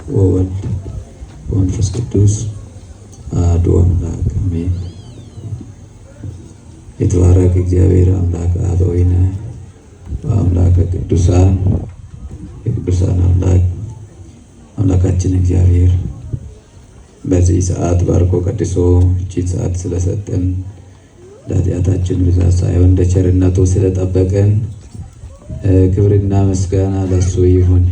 ወወልድ ወመንፈስ ቅዱስ አሐዱ አምላክ አሜን። የተባረከ እግዚአብሔር አምላክ አበዊነ በአምላከ ቅዱሳን የቅዱሳን አምላካችን እግዚአብሔር በዚህ ሰዓት ባርኮ ቀድሶ እቺን ሰዓት ስለሰጠን ለኃጢአታችን ብዛት ሳይሆን እንደ ቸርነቱ ስለጠበቀን ክብርና ምስጋና ለሱ ይሁን።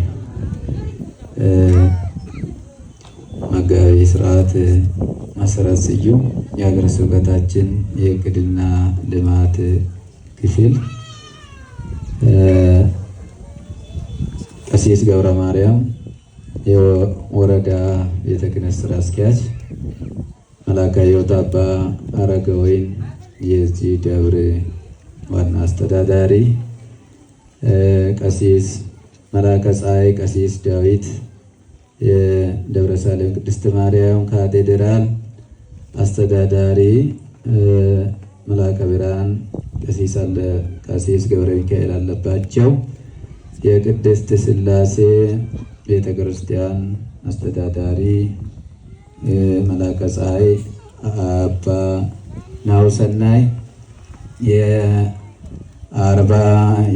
መጋቤ ሥርዓት መሰረት ስዩም የሀገረ ስብከታችን የዕቅድና ልማት ክፍል፣ ቀሲስ ገብረ ማርያም የወረዳ ቤተ ክህነት ስራ አስኪያጅ፣ መላከ ሕይወት አባ አረጋወይን የዚህ ደብር ዋና አስተዳዳሪ፣ ቀሲስ መላከ ፀሐይ ቀሲስ ዳዊት የደብረ ሳሌም ቅድስት ማርያም ካቴድራል አስተዳዳሪ፣ መላከ ብርሃን ቀሲስ ገብረ ሚካኤል አለባቸው የቅድስት ሥላሴ ቤተ ክርስቲያን አስተዳዳሪ፣ መላከ ፀሐይ አባ ናሁሰናይ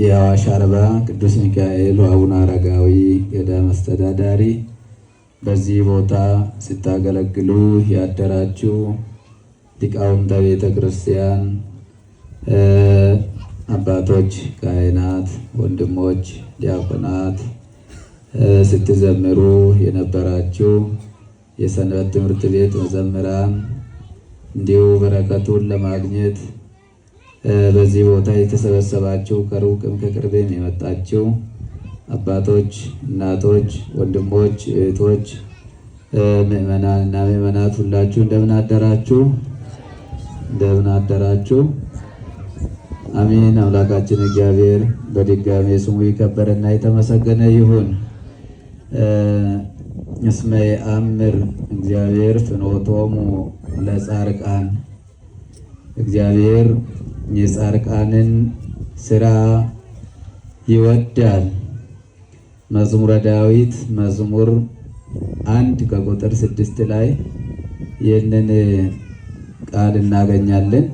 የአዋሽ አርባ ቅዱስ ሚካኤል አቡነ አረጋዊ ገዳም አስተዳዳሪ፣ በዚህ ቦታ ስታገለግሉ ያደራችሁ ሊቃውንተ ቤተ ክርስቲያን አባቶች፣ ካህናት፣ ወንድሞች፣ ዲያቆናት፣ ስትዘምሩ የነበራችሁ የሰንበት ትምህርት ቤት መዘምራን፣ እንዲሁ በረከቱን ለማግኘት በዚህ ቦታ የተሰበሰባችሁ ከሩቅም ከቅርብም የመጣችሁ አባቶች፣ እናቶች፣ ወንድሞች፣ እህቶች፣ ምእመናን እና ምእመናት ሁላችሁ እንደምን አደራችሁ? እንደምን አደራችሁ? አሜን። አምላካችን እግዚአብሔር በድጋሜ ስሙ የከበረና የተመሰገነ ይሁን። እስመ የአምር እግዚአብሔር ፍኖቶሙ ለጻድቃን፣ እግዚአብሔር የጻድቃንን ስራ ይወዳል። መዝሙረ ዳዊት መዝሙር 1 ከቁጥር 6 ላይ ይህንን ቃል እናገኛለን።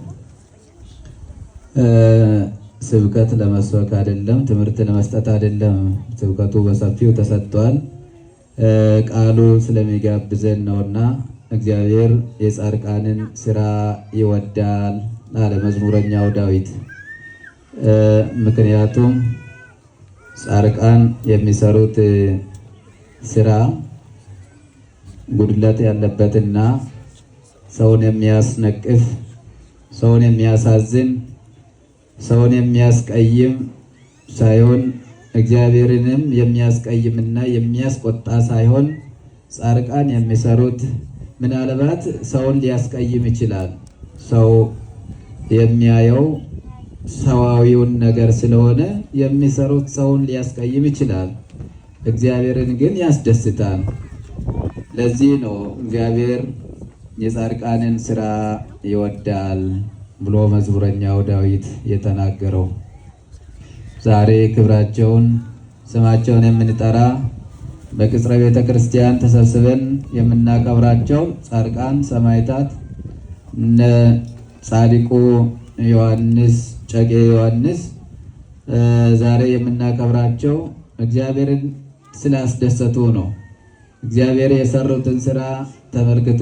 ስብከት ለመስበክ አይደለም፣ ትምህርት ለመስጠት አይደለም። ስብከቱ በሰፊው ተሰጥቷል። ቃሉ ስለሚጋብዘን ነውና እግዚአብሔር የጻድቃንን ስራ ይወዳል አለ መዝሙረኛው ዳዊት። ምክንያቱም ጻድቃን የሚሰሩት ስራ ጉድለት ያለበትና ሰውን የሚያስነቅፍ፣ ሰውን የሚያሳዝን፣ ሰውን የሚያስቀይም ሳይሆን እግዚአብሔርንም የሚያስቀይምና የሚያስቆጣ ሳይሆን ጻድቃን የሚሰሩት ምናልባት ሰውን ሊያስቀይም ይችላል። ሰው የሚያየው ሰዋዊውን ነገር ስለሆነ የሚሰሩት ሰውን ሊያስቀይም ይችላል። እግዚአብሔርን ግን ያስደስታል። ለዚህ ነው እግዚአብሔር የጻድቃንን ስራ ይወዳል ብሎ መዝሙረኛው ዳዊት የተናገረው። ዛሬ ክብራቸውን ስማቸውን የምንጠራ በቅጽረ ቤተ ክርስቲያን ተሰብስበን የምናከብራቸው ጻድቃን ሰማዕታት እነ ጻድቁ ዮሐንስ ጨቄ ዮሐንስ ዛሬ የምናከብራቸው እግዚአብሔርን ስላስደሰቱ ነው። እግዚአብሔር የሰሩትን ስራ ተመልክቶ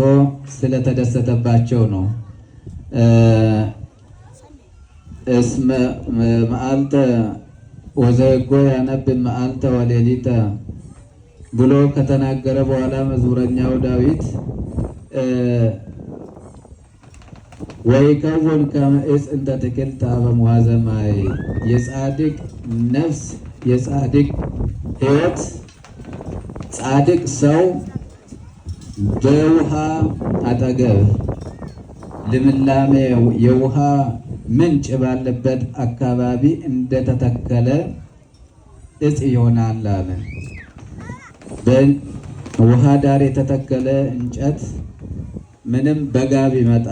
ስለተደሰተባቸው ነው። እስመ መዓልተ ወዘጎ ያነብ መዓልተ ወሌሊተ ብሎ ከተናገረ በኋላ መዝሙረኛው ዳዊት ወይከውን ከመ ዕፅ እንተ ትክልተ በመዋዘ ማይ፣ የጻድቅ ነፍስ የጻድቅ ሕይወት ጻድቅ ሰው በውሃ አጠገብ ልምላሜ የውሃ ምንጭ ባለበት አካባቢ እንደተተከለ ዕፅ ይሆናል አለ። በውሃ ዳር የተተከለ እንጨት ምንም በጋ ቢመጣ፣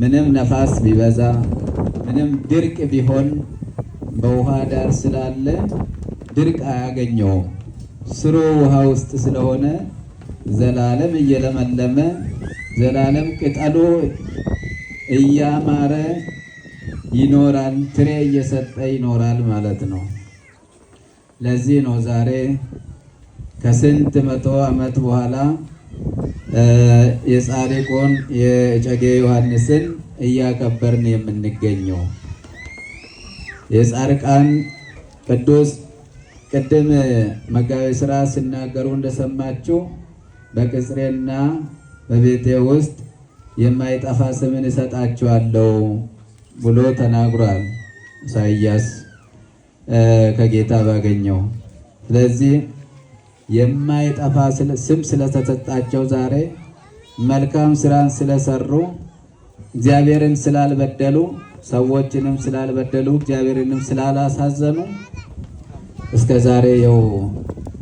ምንም ነፋስ ቢበዛ፣ ምንም ድርቅ ቢሆን በውሃ ዳር ስላለ ድርቅ አያገኘውም። ስሩ ውሃ ውስጥ ስለሆነ ዘላለም እየለመለመ ዘላለም ቅጠሉ እያማረ ይኖራል፣ ፍሬ እየሰጠ ይኖራል ማለት ነው። ለዚህ ነው ዛሬ ከስንት መቶ ዓመት በኋላ የጻድቁን የእጨጌ ዮሐንስን እያከበርን የምንገኘው። የጻድቃን ቅዱስ ቅድም መጋቤ ሥርዓት ሲናገሩ እንደሰማችሁ በቅጽሬና በቤቴ ውስጥ የማይጠፋ ስምን እሰጣችኋለሁ ብሎ ተናግሯል ኢሳይያስ ከጌታ ባገኘው። ስለዚህ የማይጠፋ ስም ስለተሰጣቸው ዛሬ መልካም ስራን ስለሰሩ እግዚአብሔርን ስላልበደሉ ሰዎችንም ስላልበደሉ እግዚአብሔርንም ስላላሳዘኑ እስከ ዛሬ ይኸው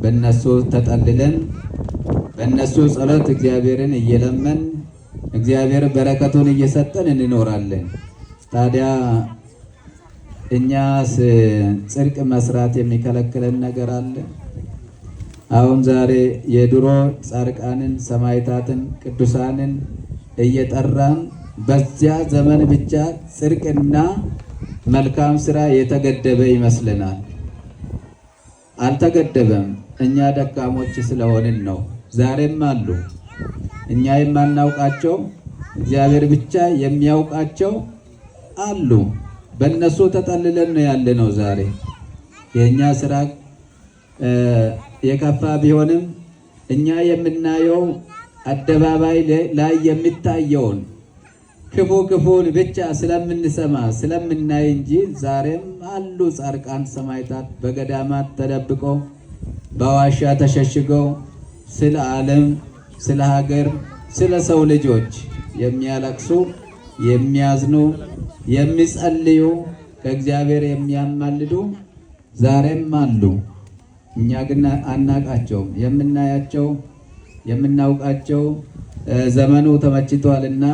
በእነሱ ተጠልለን በእነሱ ጸሎት እግዚአብሔርን እየለመን እግዚአብሔር በረከቱን እየሰጠን እንኖራለን። ታዲያ እኛስ ጽድቅ መስራት የሚከለክለን ነገር አለ? አሁን ዛሬ የድሮ ጻድቃንን፣ ሰማዕታትን፣ ቅዱሳንን እየጠራን በዚያ ዘመን ብቻ ጽድቅና መልካም ስራ የተገደበ ይመስለናል። አልተገደበም። እኛ ደካሞች ስለሆንን ነው። ዛሬም አሉ እኛ የማናውቃቸው እግዚአብሔር ብቻ የሚያውቃቸው አሉ። በእነሱ ተጠልለን ነው ያለነው። ዛሬ የእኛ ስራ የከፋ ቢሆንም እኛ የምናየው አደባባይ ላይ የሚታየውን ክፉን ብቻ ስለምንሰማ ስለምናይ እንጂ ዛሬም አሉ ጻድቃን ሰማዕታት በገዳማት ተደብቀው በዋሻ ተሸሽገው ስለ ዓለም፣ ስለ ሀገር፣ ስለ ሰው ልጆች የሚያለቅሱ የሚያዝኑ፣ የሚጸልዩ፣ ከእግዚአብሔር የሚያማልዱ ዛሬም አሉ። እኛ ግን አናቃቸውም። የምናያቸው የምናውቃቸው ዘመኑ ተመችቷልና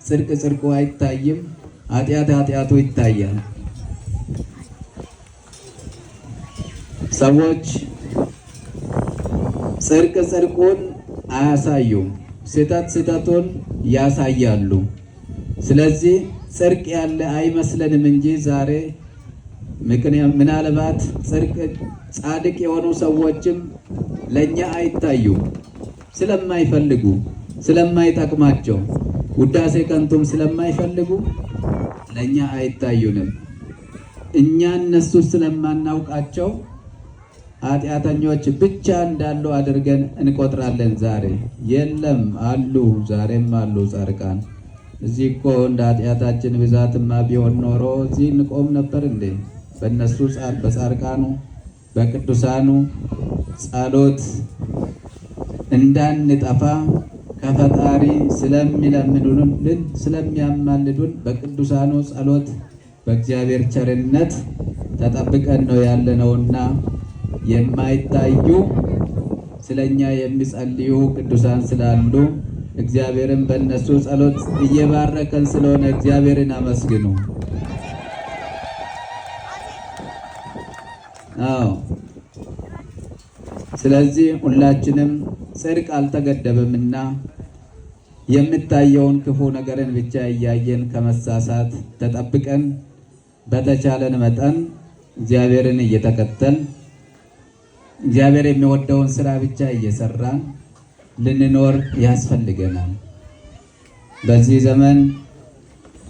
ጽድቁ አይታይም፣ ኃጢአቱ ይታያል። ሰዎች ጽድቁን አያሳዩም፣ ስህተቱን ያሳያሉ። ስለዚህ ጽድቅ ያለ አይመስለንም እንጂ ዛሬ ምናልባት ጻድቅ የሆኑ ሰዎችም ለኛ አይታዩም። ስለማይፈልጉ ስለማይጠቅማቸው ውዳሴ ከንቱም ስለማይፈልጉ ለኛ አይታዩንም። እኛ እነሱ ስለማናውቃቸው ኃጢአተኞች ብቻ እንዳሉ አድርገን እንቆጥራለን። ዛሬ የለም አሉ፣ ዛሬም አሉ ጻድቃን። እዚህ እኮ እንደ ኃጢአታችን ብዛትማ ቢሆን ኖሮ እዚህ እንቆም ነበር እንዴ? በእነሱ በጻድቃኑ በቅዱሳኑ ጸሎት እንዳንጠፋ ከፈጣሪ ስለሚለምኑልን ስለሚያማልዱን በቅዱሳኑ ጸሎት በእግዚአብሔር ቸርነት ተጠብቀን ነው ያለነውና የማይታዩ ስለኛ የሚጸልዩ ቅዱሳን ስላሉ እግዚአብሔርን በእነሱ ጸሎት እየባረከን ስለሆነ እግዚአብሔርን አመስግኑ። ስለዚህ ሁላችንም ጽድቅ አልተገደበምና የሚታየውን ክፉ ነገርን ብቻ እያየን ከመሳሳት ተጠብቀን በተቻለን መጠን እግዚአብሔርን እየተከተል እግዚአብሔር የሚወደውን ስራ ብቻ እየሰራን ልንኖር ያስፈልገናል። በዚህ ዘመን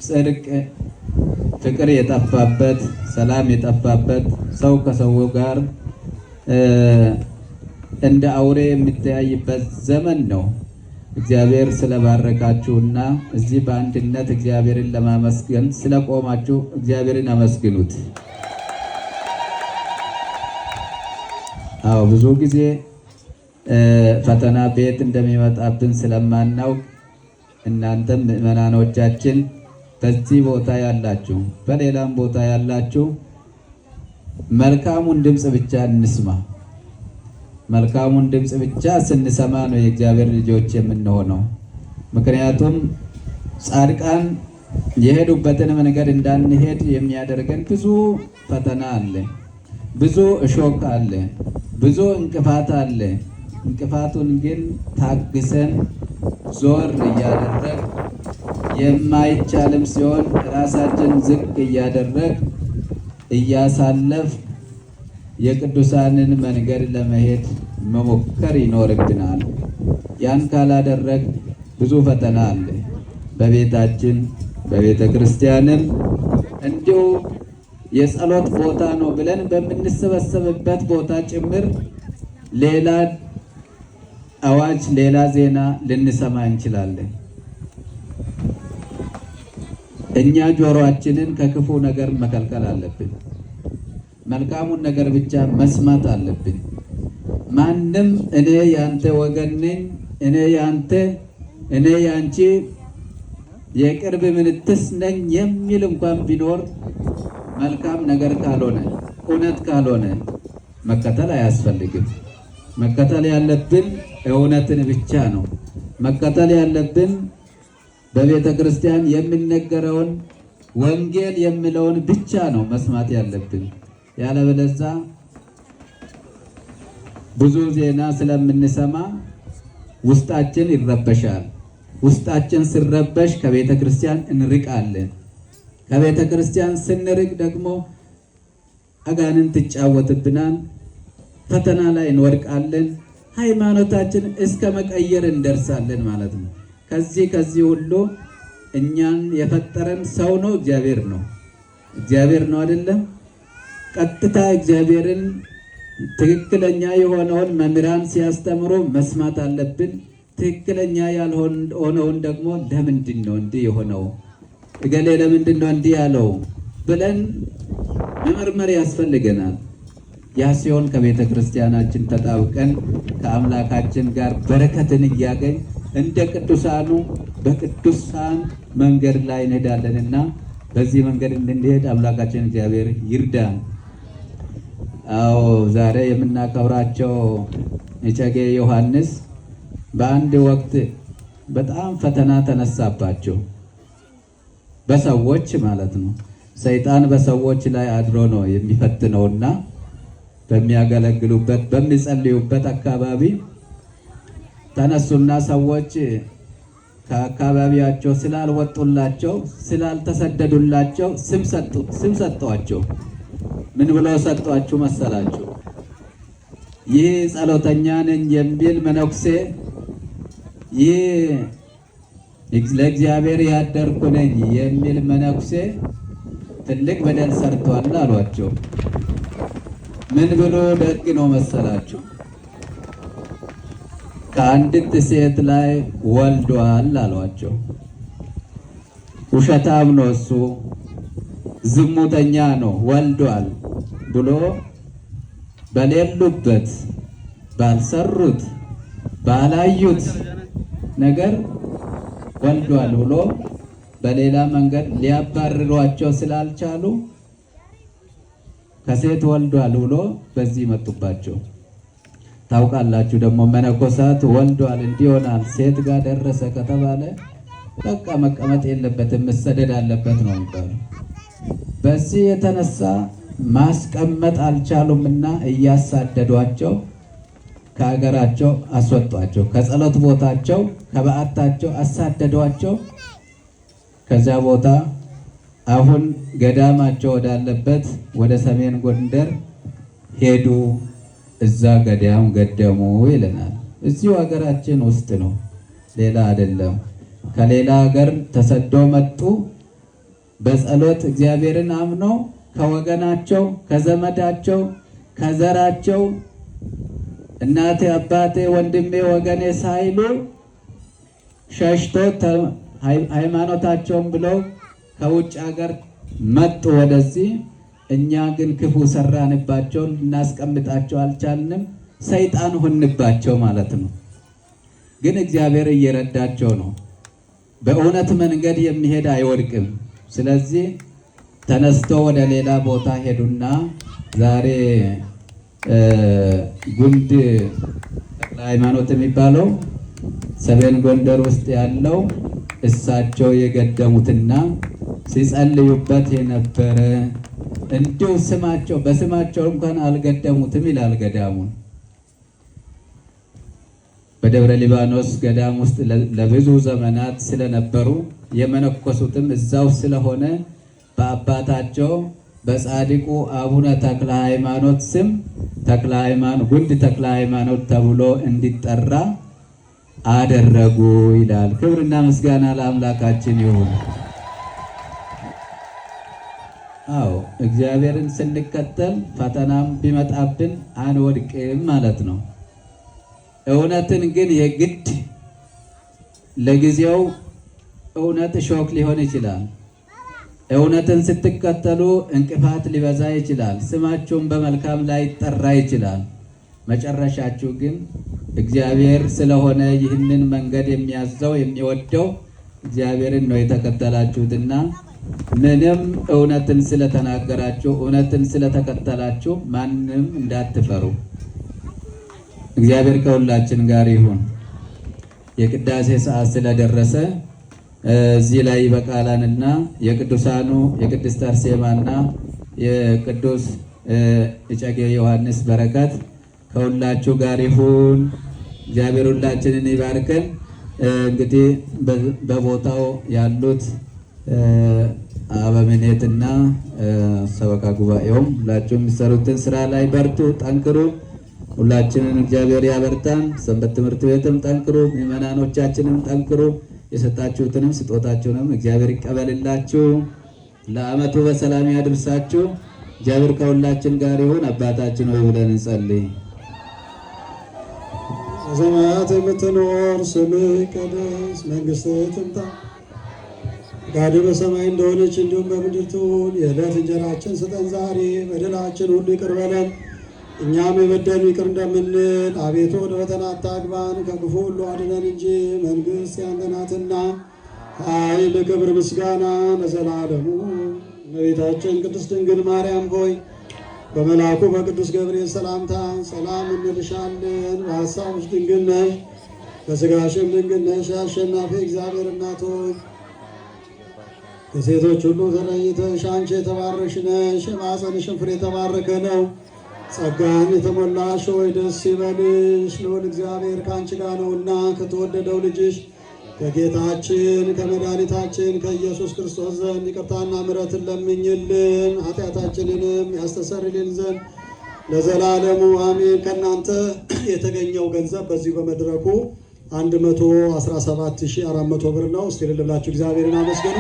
ጽድቅ፣ ፍቅር የጠፋበት፣ ሰላም የጠፋበት፣ ሰው ከሰው ጋር እንደ አውሬ የሚተያይበት ዘመን ነው። እግዚአብሔር ስለባረካችሁና እዚህ በአንድነት እግዚአብሔርን ለማመስገን ስለቆማችሁ እግዚአብሔርን አመስግኑት። ብዙ ጊዜ ፈተና ቤት እንደሚመጣብን ስለማናውቅ እናንተም ምዕመናኖቻችን በዚህ ቦታ ያላችሁ በሌላም ቦታ ያላችሁ መልካሙን ድምፅ ብቻ እንስማ። መልካሙን ድምፅ ብቻ ስንሰማ ነው የእግዚአብሔር ልጆች የምንሆነው። ምክንያቱም ጻድቃን የሄዱበትን መንገድ እንዳንሄድ የሚያደርገን ብዙ ፈተና አለ፣ ብዙ እሾክ አለ፣ ብዙ እንቅፋት አለ። እንቅፋቱን ግን ታግሰን ዞር እያደረግ የማይቻልም ሲሆን ራሳችን ዝቅ እያደረግ እያሳለፍ የቅዱሳንን መንገድ ለመሄድ መሞከር ይኖርብናል። ያን ካላደረግ ብዙ ፈተና አለ። በቤታችን በቤተ ክርስቲያንም እንዲሁ የጸሎት ቦታ ነው ብለን በምንሰበሰብበት ቦታ ጭምር ሌላ አዋጅ፣ ሌላ ዜና ልንሰማ እንችላለን። እኛ ጆሮአችንን ከክፉ ነገር መከልከል አለብን። መልካሙን ነገር ብቻ መስማት አለብን። ማንም እኔ ያንተ ወገን ነኝ፣ እኔ ያንተ፣ እኔ ያንቺ የቅርብ ምንትስ ነኝ የሚል እንኳን ቢኖር መልካም ነገር ካልሆነ፣ እውነት ካልሆነ መከተል አያስፈልግም። መከተል ያለብን እውነትን ብቻ ነው። መከተል ያለብን በቤተ ክርስቲያን የሚነገረውን ወንጌል የሚለውን ብቻ ነው መስማት ያለብን። ያለበለዚያ ብዙ ዜና ስለምንሰማ ውስጣችን ይረበሻል። ውስጣችን ሲረበሽ ከቤተ ክርስቲያን እንርቃለን። ከቤተ ክርስቲያን ስንርቅ ደግሞ አጋንንት ይጫወትብናል። ፈተና ላይ እንወድቃለን። ሃይማኖታችን እስከ መቀየር እንደርሳለን ማለት ነው። ከዚህ ሁሉ እኛን የፈጠረን ሰው ነው? እግዚአብሔር ነው? እግዚአብሔር ነው አይደለም? ቀጥታ እግዚአብሔርን ትክክለኛ የሆነውን መምህራን ሲያስተምሩ መስማት አለብን። ትክክለኛ ያልሆነውን ደግሞ ለምንድን ነው እንዲህ የሆነው፣ እገሌ ለምንድን ነው እንዲህ ያለው ብለን መመርመር ያስፈልገናል። ያ ሲሆን ከቤተ ክርስቲያናችን ተጣብቀን ከአምላካችን ጋር በረከትን እያገኝ እንደ ቅዱሳኑ በቅዱሳን መንገድ ላይ እንሄዳለንና በዚህ መንገድ እንድንሄድ አምላካችን እግዚአብሔር ይርዳን። አዎ ዛሬ የምናከብራቸው እጨጌ ዮሐንስ በአንድ ወቅት በጣም ፈተና ተነሳባቸው፣ በሰዎች ማለት ነው። ሰይጣን በሰዎች ላይ አድሮ ነው የሚፈትነውና በሚያገለግሉበት በሚጸልዩበት አካባቢ ተነሱና ሰዎች ከአካባቢያቸው ስላልወጡላቸው ስላልተሰደዱላቸው ስም ሰጧቸው። ምን ብለው ሰጧችሁ መሰላችሁ? ይህ ጸሎተኛ ነኝ የሚል መነኩሴ፣ ይህ ለእግዚአብሔር ያደርኩ ነኝ የሚል መነኩሴ ትልቅ በደል ሰርቷል አሏቸው። ምን ብሎ ደግ ነው መሰላችሁ? ከአንዲት ሴት ላይ ወልዷል አሏቸው። ውሸታም ነው እሱ፣ ዝሙተኛ ነው፣ ወልዷል ብሎ በሌሉበት ባልሰሩት ባላዩት ነገር ወልዷል ብሎ በሌላ መንገድ ሊያባርሯቸው ስላልቻሉ ከሴት ወልዷል ብሎ በዚህ መጡባቸው። ታውቃላችሁ ደግሞ መነኮሳት ወልዷል እንዲሆናል ሴት ጋር ደረሰ ከተባለ በቃ መቀመጥ የለበትም መሰደድ አለበት ነው የሚባለው። በዚህ የተነሳ ማስቀመጥ አልቻሉምና እያሳደዷቸው ከሀገራቸው አስወጧቸው። ከጸሎት ቦታቸው ከበዓታቸው አሳደዷቸው። ከዚያ ቦታ አሁን ገዳማቸው ወዳለበት ወደ ሰሜን ጎንደር ሄዱ። እዛ ገዳም ገደሙ ይለናል። እዚሁ ሀገራችን ውስጥ ነው፣ ሌላ አይደለም። ከሌላ ሀገር ተሰደው መጡ። በጸሎት እግዚአብሔርን አምነው ከወገናቸው ከዘመዳቸው ከዘራቸው እናቴ አባቴ ወንድሜ ወገኔ ሳይሉ ሸሽቶ ሃይማኖታቸውን ብለው ከውጭ ሀገር መጡ ወደዚህ። እኛ ግን ክፉ ሰራንባቸው፣ ልናስቀምጣቸው አልቻልንም። ሰይጣን ሆንባቸው ማለት ነው። ግን እግዚአብሔር እየረዳቸው ነው። በእውነት መንገድ የሚሄድ አይወድቅም። ስለዚህ ተነስቶ ወደ ሌላ ቦታ ሄዱና ዛሬ ጉንድ ተክለ ሃይማኖት የሚባለው ሰሜን ጎንደር ውስጥ ያለው እሳቸው የገደሙትና ሲጸልዩበት የነበረ እንዲሁ ስማቸው በስማቸው እንኳን አልገደሙትም ይላል ገዳሙን። በደብረ ሊባኖስ ገዳም ውስጥ ለብዙ ዘመናት ስለነበሩ የመነኮሱትም እዛው ስለሆነ በአባታቸው በጻድቁ አቡነ ተክለ ሃይማኖት ስም ጉንድ ተክለ ሃይማኖት ተብሎ እንዲጠራ አደረጉ ይላል። ክብርና ምስጋና ለአምላካችን ይሁን። አዎ እግዚአብሔርን ስንከተል ፈተናም ቢመጣብን አንወድቅም ማለት ነው። እውነትን ግን የግድ ለጊዜው እውነት ሾክ ሊሆን ይችላል። እውነትን ስትከተሉ እንቅፋት ሊበዛ ይችላል። ስማችሁም በመልካም ላይጠራ ይችላል። መጨረሻችሁ ግን እግዚአብሔር ስለሆነ ይህንን መንገድ የሚያዘው የሚወደው እግዚአብሔርን ነው የተከተላችሁትና ምንም እውነትን ስለተናገራችሁ እውነትን ስለተከተላችሁ ማንም እንዳትፈሩ። እግዚአብሔር ከሁላችን ጋር ይሁን። የቅዳሴ ሰዓት ስለደረሰ እዚህ ላይ በቃላንና የቅዱሳኑ የቅድስት አርሴማና የቅዱስ እጨጌ ዮሐንስ በረከት ከሁላችሁ ጋር ይሁን። እግዚአብሔር ሁላችንን ይባርከን። እንግዲህ በቦታው ያሉት አበምኔትና ሰበካ ጉባኤውም ሁላችሁ የሚሰሩትን ስራ ላይ በርቱ፣ ጠንክሩ። ሁላችንን እግዚአብሔር ያበርታን። ሰንበት ትምህርት ቤትም ጠንክሩ፣ ምዕመናኖቻችንም ጠንክሩ። የሰጣችሁትንም ስጦታችሁንም እግዚአብሔር ይቀበልላችሁ። ለዓመቱ በሰላም ያድርሳችሁ። እግዚአብሔር ከሁላችን ጋር ይሁን። አባታችን ሆይ ብለን እንጸልይ። በሰማያት የምትኖር ስምህ ይቀደስ፣ መንግሥትህ ትምጣ፣ ፈቃድህ በሰማይ እንደሆነች እንዲሁም በምድር ትሁን። የዕለት እንጀራችንን ስጠን ዛሬ፣ በደላችን ሁሉ ይቅር በለን እኛም የበደሉንን ይቅር እንደምንል። አቤቱ ወደ ፈተና አታግባን፣ ከክፉ ሁሉ አድነን እንጂ መንግሥት ያንተ ናትና፣ ኃይል፣ ክብር፣ ምስጋና ለዘላለሙ። እመቤታችን ቅድስት ድንግል ማርያም ሆይ በመልአኩ በቅዱስ ገብርኤል ሰላምታ ሰላም እንልሻለን። በሐሳብሽ ድንግል ነሽ፣ በሥጋሽም ድንግል ነሽ። አሸናፊ እግዚአብሔር እናት ሆይ ከሴቶች ሁሉ ተለይተሽ አንቺ የተባረክሽ ነሽ፣ የማኅፀንሽም ፍሬ የተባረከ ነው። ጸጋን የተሞላሽ ሆይ ደስ ይበልሽ፣ ልዑል እግዚአብሔር ከአንቺ ጋር ነውና ከተወደደው ልጅሽ ከጌታችን ከመድኃኒታችን ከኢየሱስ ክርስቶስ ዘንድ ይቅርታና ምሕረትን ለምኝልን ኃጢአታችንንም ያስተሰርይልን ዘንድ ለዘላለሙ አሜን። ከእናንተ የተገኘው ገንዘብ በዚሁ በመድረኩ 117,400 ብር ነው። እስቲ እልል ብላችሁ እግዚአብሔርን አመስግኑ።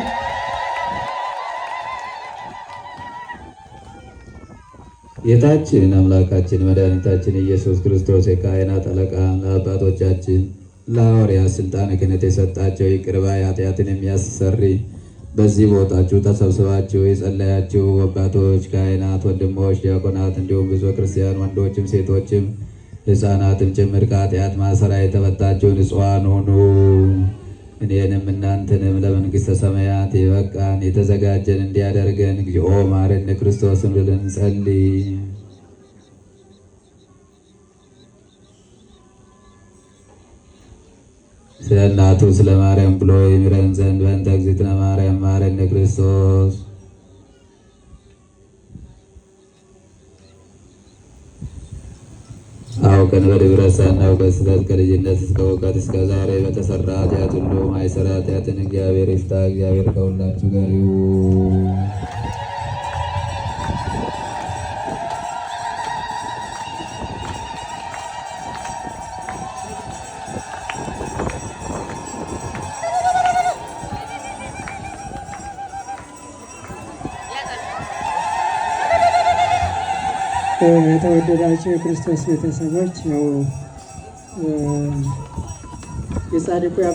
ጌታችን አምላካችን መድኃኒታችን ኢየሱስ ክርስቶስ የካህናት አለቃ ለአባቶቻችን ለሐዋርያት ስልጣነ ክህነት የሰጣቸው ይቅር ባይ ኃጢአትን የሚያስተሰርይ በዚህ ቦታችሁ ተሰብስባችሁ የጸለያችሁ አባቶች፣ ካህናት፣ ወንድሞች፣ ዲያቆናት እንዲሁም ብዙ ክርስቲያን ወንዶችም ሴቶችም ሕፃናትም ጭምር ከኃጢአት ማሰሪያ የተፈታችሁ ንጹሐን ሁኑ። እኔንም እናንተንም ለመንግሥተ ሰማያት የበቃን የተዘጋጀን እንዲያደርገን እግዚኦ መሐረነ ክርስቶስን ብለን እንጸልይ። ስለ እናቱ ስለ ማርያም ብሎ ይምረን ዘንድ በእንተ እግዝእትነ ማርያም መሐረነ ክርስቶስ። አውቀን በድፍረት ሳናውቅ በስህተት ከልጅነት እስከ እውቀት እስከ ዛሬ በተሰራ ኃጢአት ሁሉ ማይሰራ ኃጢአትን እግዚአብሔር ይፍታ። እግዚአብሔር ከሁላችሁ ጋር ይሁን። የተወደዳቸው የክርስቶስ ቤተሰቦች ያው የጻድቁ